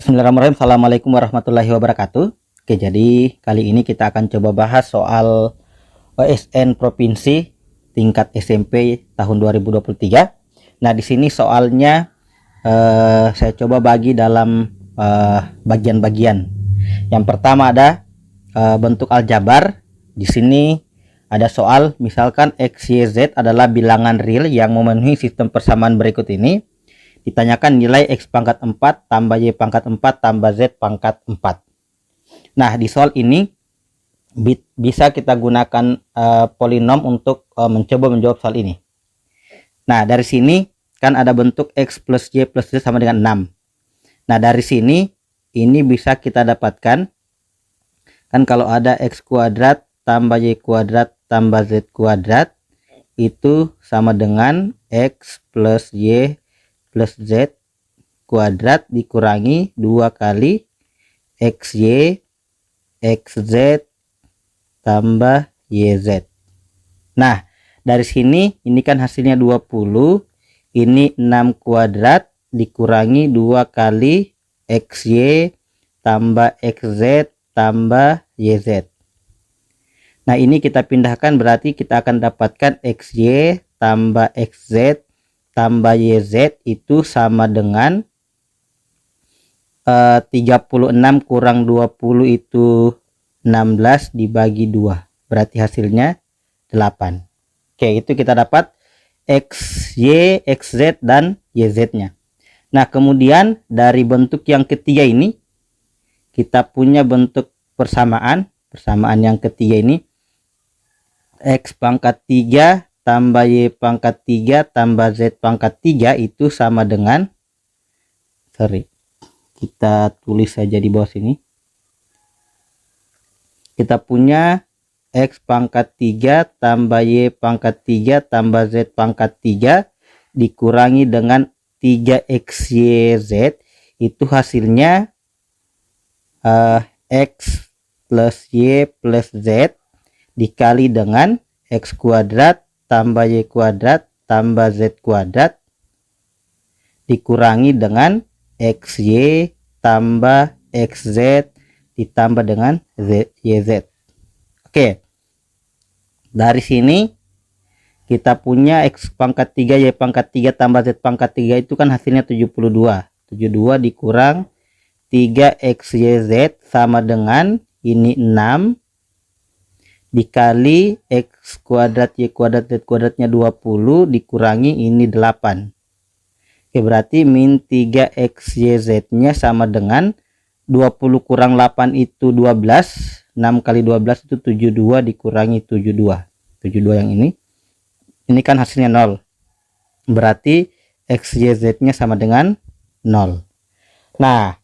Bismillahirrahmanirrahim. Assalamualaikum warahmatullahi wabarakatuh. Oke, jadi kali ini kita akan coba bahas soal OSN Provinsi tingkat SMP tahun 2023. Nah, di sini soalnya saya coba bagi dalam bagian-bagian. Yang pertama ada bentuk aljabar. Di sini ada soal misalkan X, Y, Z adalah bilangan real yang memenuhi sistem persamaan berikut ini. Ditanyakan nilai X pangkat 4 tambah Y pangkat 4 tambah Z pangkat 4. Nah, di soal ini bisa kita gunakan polinom untuk mencoba menjawab soal ini. Nah, dari sini kan ada bentuk X plus Y plus Z sama dengan 6. Nah, dari sini ini bisa kita dapatkan kan kalau ada X kuadrat tambah Y kuadrat tambah Z kuadrat itu sama dengan X plus Y plus Z kuadrat dikurangi 2 kali XY XZ tambah YZ. Nah, dari sini ini kan hasilnya 20, ini 6 kuadrat dikurangi 2 kali XY tambah XZ tambah YZ. Nah, ini kita pindahkan berarti kita akan dapatkan XY tambah XZ tambah YZ itu sama dengan 36 kurang 20 itu 16 dibagi 2. Berarti hasilnya 8. Oke, itu kita dapat XY, XZ, dan YZ-nya. Nah, kemudian dari bentuk yang ketiga ini, kita punya bentuk persamaan. Persamaan yang ketiga ini, X pangkat 3 tambah Y pangkat 3 tambah Z pangkat 3 itu sama dengan, kita tulis saja di bawah sini. Kita punya X pangkat 3 tambah Y pangkat 3 tambah Z pangkat 3 dikurangi dengan 3XYZ itu hasilnya X plus Y plus Z dikali dengan X kuadrat tambah Y kuadrat tambah Z kuadrat dikurangi dengan XY tambah XZ ditambah dengan YZ. Oke, dari sini kita punya X pangkat 3 Y pangkat 3 tambah Z pangkat 3 itu kan hasilnya 72. 72 dikurang 3XYZ sama dengan ini 6 dikali X kuadrat Y kuadrat Z kuadratnya 20 dikurangi ini 8. Oke, berarti min 3XYZ nya sama dengan 20 kurang 8 itu 12. 6 kali 12 itu 72 dikurangi 72. 72 yang ini kan hasilnya 0. Berarti XYZ nya sama dengan 0. Nah,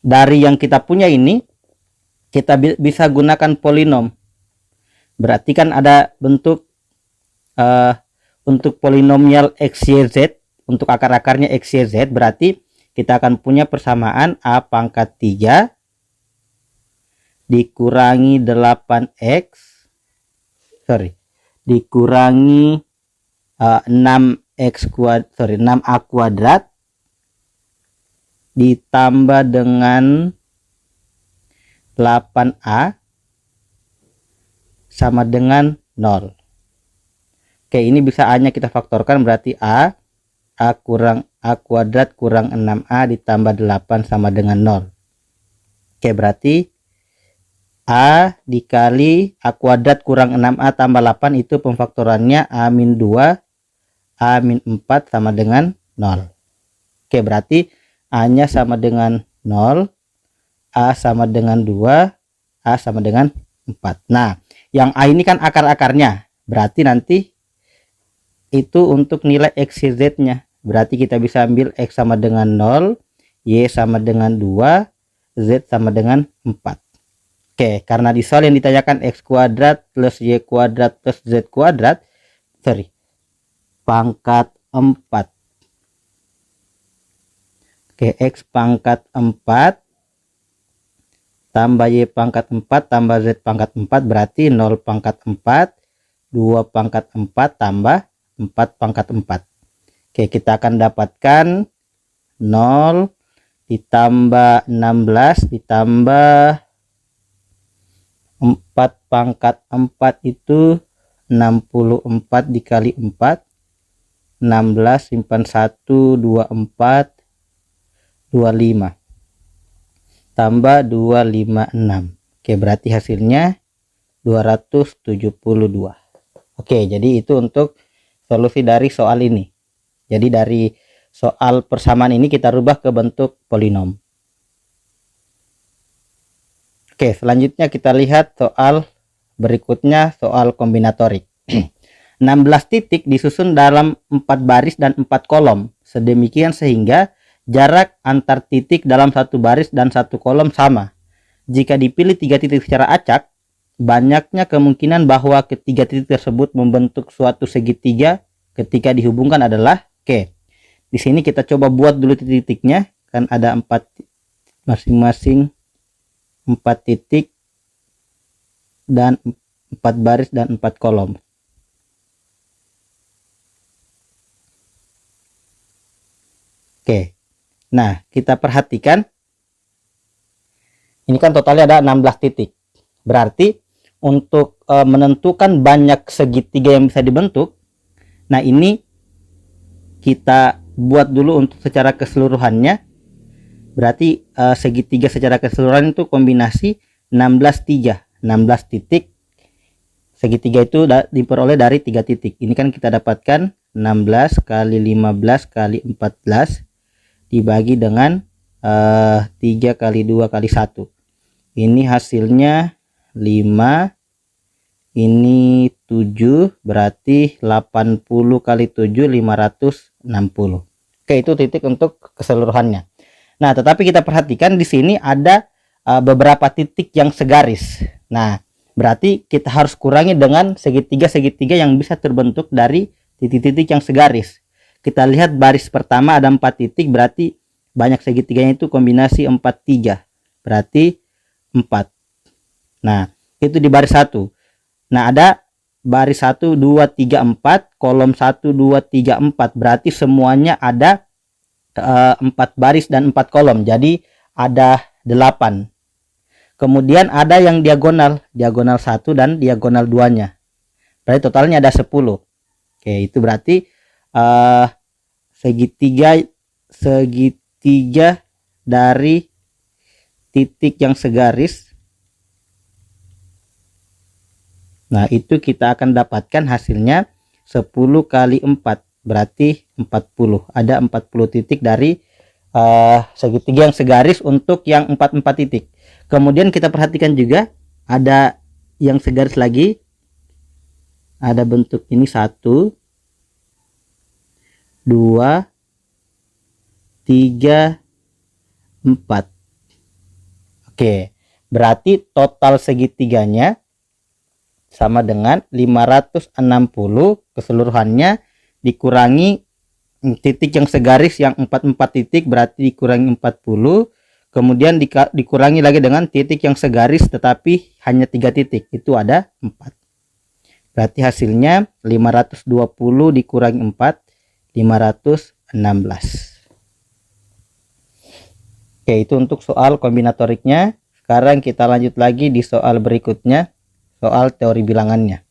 dari yang kita punya ini kita bisa gunakan polinom. Berarti kan ada bentuk untuk polinomial XYZ, untuk akar-akarnya XYZ, berarti kita akan punya persamaan A pangkat 3 dikurangi 8X dikurangi 6X kuadrat 6A kuadrat ditambah dengan 8A sama dengan 0. Oke, ini bisa A nya kita faktorkan berarti A kurang A kuadrat kurang 6A ditambah 8 sama dengan 0. Oke, berarti A dikali A kuadrat kurang 6A tambah 8 itu pemfaktorannya A-2 A-4 sama dengan 0. Oke, berarti A nya sama dengan 0, A sama dengan 2, A sama dengan 4. Nah, yang A ini kan akar-akarnya, berarti nanti itu untuk nilai XYZ nya, berarti kita bisa ambil X sama dengan 0, Y sama dengan 2, Z sama dengan 4. Oke, karena di soal yang ditanyakan X kuadrat plus Y kuadrat plus Z kuadrat pangkat 4. Oke, X pangkat 4 tambah Y pangkat 4 tambah Z pangkat 4 berarti 0 pangkat 4 2 pangkat 4 tambah 4 pangkat 4. Oke, kita akan dapatkan 0 ditambah 16 ditambah 4 pangkat 4 itu 64 dikali 4, 16 simpan 1, 24, 25 tambah 256. Oke, berarti hasilnya 272. Oke, jadi itu untuk solusi dari soal ini. Jadi dari soal persamaan ini kita rubah ke bentuk polinom. Oke, selanjutnya kita lihat soal berikutnya, soal kombinatorik. 16 titik disusun dalam 4 baris dan 4 kolom, sedemikian sehingga jarak antar titik dalam satu baris dan satu kolom sama. Jika dipilih 3 titik secara acak, banyaknya kemungkinan bahwa ketiga titik tersebut membentuk suatu segitiga ketika dihubungkan adalah. Oke, di sini kita coba buat dulu titik-titiknya, kan ada 4 masing-masing 4 titik dan 4 baris dan 4 kolom. Oke, nah kita perhatikan ini kan totalnya ada 16 titik. Berarti untuk menentukan banyak segitiga yang bisa dibentuk, nah ini kita buat dulu untuk secara keseluruhannya. Berarti segitiga secara keseluruhan itu kombinasi 16 titik. Segitiga itu diperoleh dari 3 titik. Ini kan kita dapatkan 16 kali 15 kali 14 dibagi dengan 3 kali 2 kali 1. Ini hasilnya 5, ini 7, berarti 80 kali 7 560. Oke, itu titik untuk keseluruhannya. Nah, tetapi kita perhatikan di sini ada beberapa titik yang segaris. Nah, berarti kita harus kurangi dengan segitiga-segitiga yang bisa terbentuk dari titik-titik yang segaris. Kita lihat baris pertama ada 4 titik, berarti banyak segitiganya itu kombinasi 4, 3. Berarti 4. Nah, itu di baris 1. Nah, ada baris 1, 2, 3, 4, kolom 1, 2, 3, 4. Berarti semuanya ada 4 baris dan 4 kolom. Jadi ada 8. Kemudian ada yang diagonal 1 dan diagonal 2-nya. Berarti totalnya ada 10. Oke, itu berarti segitiga dari titik yang segaris. Nah, itu kita akan dapatkan hasilnya 10 kali 4, berarti 40. Ada 40 titik dari segitiga yang segaris untuk yang 4 titik. Kemudian kita perhatikan juga ada yang segaris lagi. Ada bentuk ini 1, 2, 3, 4. Oke, berarti total segitiganya sama dengan 560 keseluruhannya dikurangi titik yang segaris yang 4 titik, berarti dikurangi 40. Kemudian dikurangi lagi dengan titik yang segaris tetapi hanya 3 titik, itu ada 4. Berarti hasilnya 520 dikurangi 4, 516. Oke, itu untuk soal kombinatoriknya. Sekarang kita lanjut lagi di soal berikutnya, soal teori bilangannya.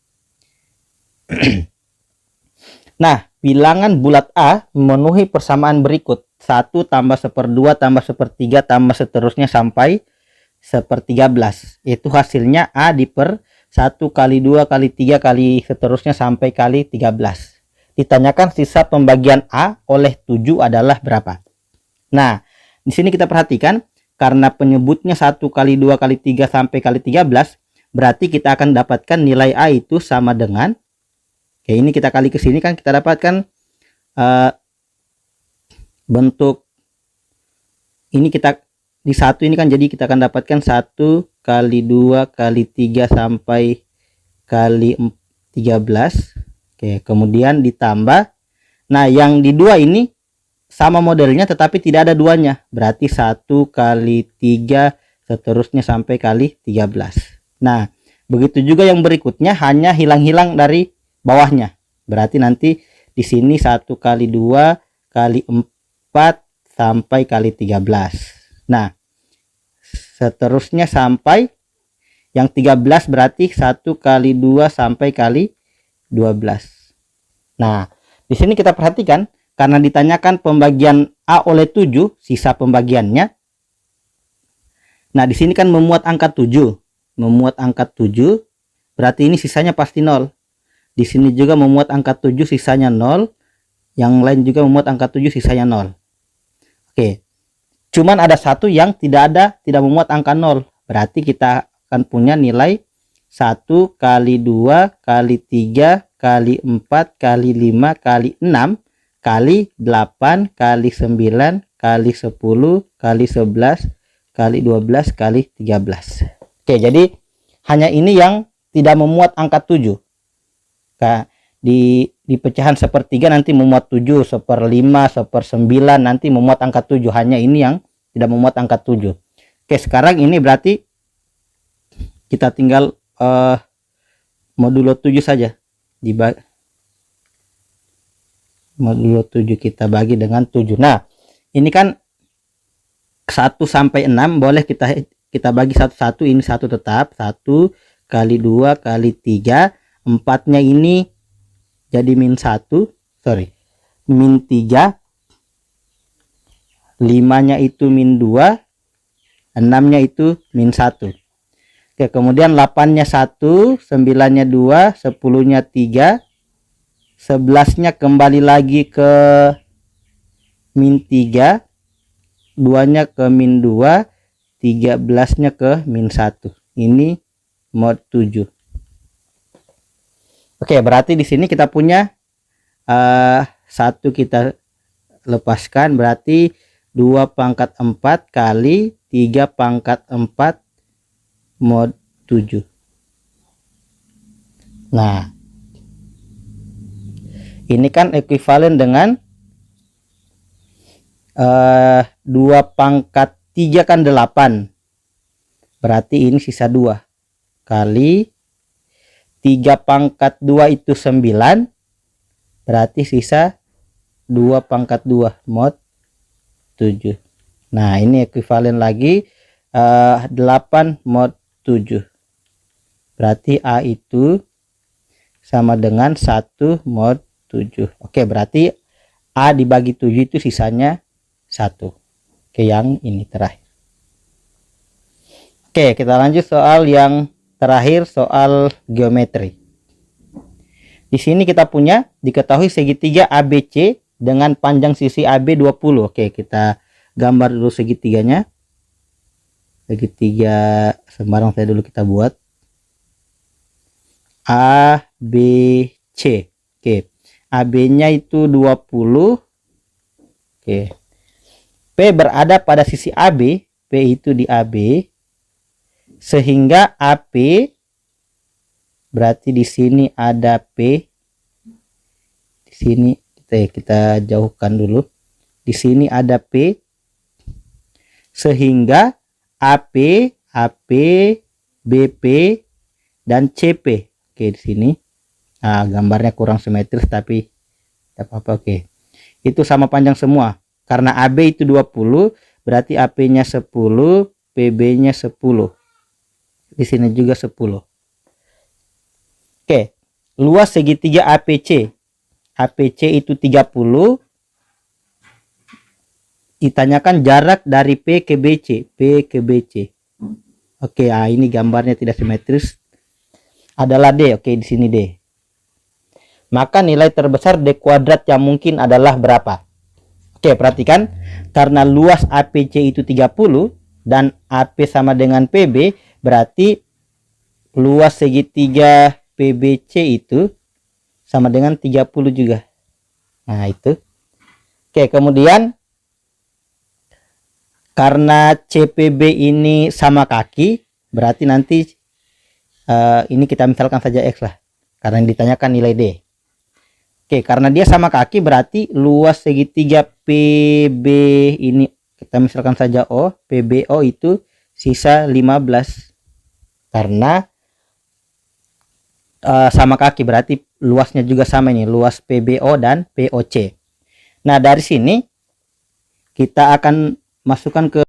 Nah, bilangan bulat A memenuhi persamaan berikut: 1 tambah 1/2 tambah 1/3 tambah seterusnya sampai 1/13. Itu hasilnya A diper 1 kali 2 kali 3 kali seterusnya sampai kali 13. Ditanyakan sisa pembagian A oleh 7 adalah berapa. Nah, di sini kita perhatikan karena penyebutnya 1 kali 2 kali 3 sampai kali 13, berarti kita akan dapatkan nilai A itu sama dengan, oke, ini kita kali ke sini kan kita dapatkan bentuk ini, kita di 1 ini kan, jadi kita akan dapatkan 1 kali 2 kali 3 sampai kali 13. Oke, kemudian ditambah, nah yang di 2 ini sama modelnya tetapi tidak ada 2-nya, berarti 1 kali 3 seterusnya sampai kali 13. Nah, begitu juga yang berikutnya, hanya hilang-hilang dari bawahnya, berarti nanti di sini 1 kali 2 kali 4 sampai kali 13. Nah, seterusnya sampai yang 13 berarti 1 kali 2 sampai kali 12. Nah, di sini kita perhatikan karena ditanyakan pembagian A oleh 7, sisa pembagiannya. Nah, di sini kan memuat angka 7. Memuat angka 7, berarti ini sisanya pasti 0. Di sini juga memuat angka 7, sisanya 0. Yang lain juga memuat angka 7, sisanya 0. Oke. Cuman ada satu yang tidak memuat angka 0. Berarti kita akan punya nilai 1 kali 2 kali 3 kali 4 kali 5 kali 6 kali 8 kali 9 kali 10 kali 11 kali 12 kali 13. Oke, jadi hanya ini yang tidak memuat angka 7. Nah, di pecahan sepertiga nanti memuat 7, 1/5, 1/9 nanti memuat angka 7. Hanya ini yang tidak memuat angka 7. Oke, sekarang ini berarti kita tinggal modulo 7 saja. Modulo 7 kita bagi dengan 7. Nah, ini kan 1 sampai 6 boleh kita bagi satu-satu. Ini 1 tetap, 1 kali 2 kali 3, 4-nya ini jadi min 1, min 3, 5-nya itu min 2, 6-nya itu min 1. Oke, kemudian 8-nya 1, 9-nya 2, 10-nya 3, 11-nya kembali lagi ke min 3, 2-nya ke min 2, 13-nya ke min 1. Ini mod 7. Oke, berarti di sini kita punya 1 kita lepaskan, berarti 2 pangkat 4 kali 3 pangkat 4 mod 7. Nah, ini kan ekuivalen dengan 2 pangkat 3 kan 8. Berarti ini sisa 2 kali 3 pangkat 2 itu 9. Berarti sisa 2 pangkat 2 mod 7. Nah, ini ekuivalen lagi 8 mod 7. Berarti A itu sama dengan 1 mod 7. Oke, berarti A dibagi 7 itu sisanya 1. Oke, yang ini terakhir. Oke, kita lanjut soal yang terakhir, soal geometri. Di sini kita punya diketahui segitiga ABC dengan panjang sisi AB 20. Oke, kita gambar dulu segitiganya. Segitiga sembarang saya dulu kita buat. ABC. Oke. AB-nya itu 20. Oke. P berada pada sisi AB, P itu di AB, sehingga AP berarti di sini ada P. Di sini kita jauhkan dulu. Di sini ada P, sehingga AP, BP dan CP. Oke, di sini. Nah, gambarnya kurang simetris tapi tidak apa-apa. Oke. Itu sama panjang semua. Karena AB itu 20, berarti AP-nya 10, PB-nya 10. Di sini juga 10. Oke. Luas segitiga APC. APC itu 30. Ditanyakan jarak dari P ke BC. P ke BC. Oke, ini gambarnya tidak simetris. Adalah D. Oke, di sini D. Maka nilai terbesar D kuadrat yang mungkin adalah berapa? Oke, perhatikan. Karena luas APC itu 30 dan AP sama dengan PB, berarti luas segitiga PBC itu sama dengan 30 juga. Nah, itu. Oke, kemudian karena CPB ini sama kaki, berarti nanti ini kita misalkan saja X lah. Karena yang ditanyakan nilai D. Oke, karena dia sama kaki berarti luas segitiga PB ini kita misalkan saja O, PBO itu sisa 15. Karena sama kaki berarti luasnya juga sama ini, luas PBO dan POC. Nah, dari sini kita akan masukkan ke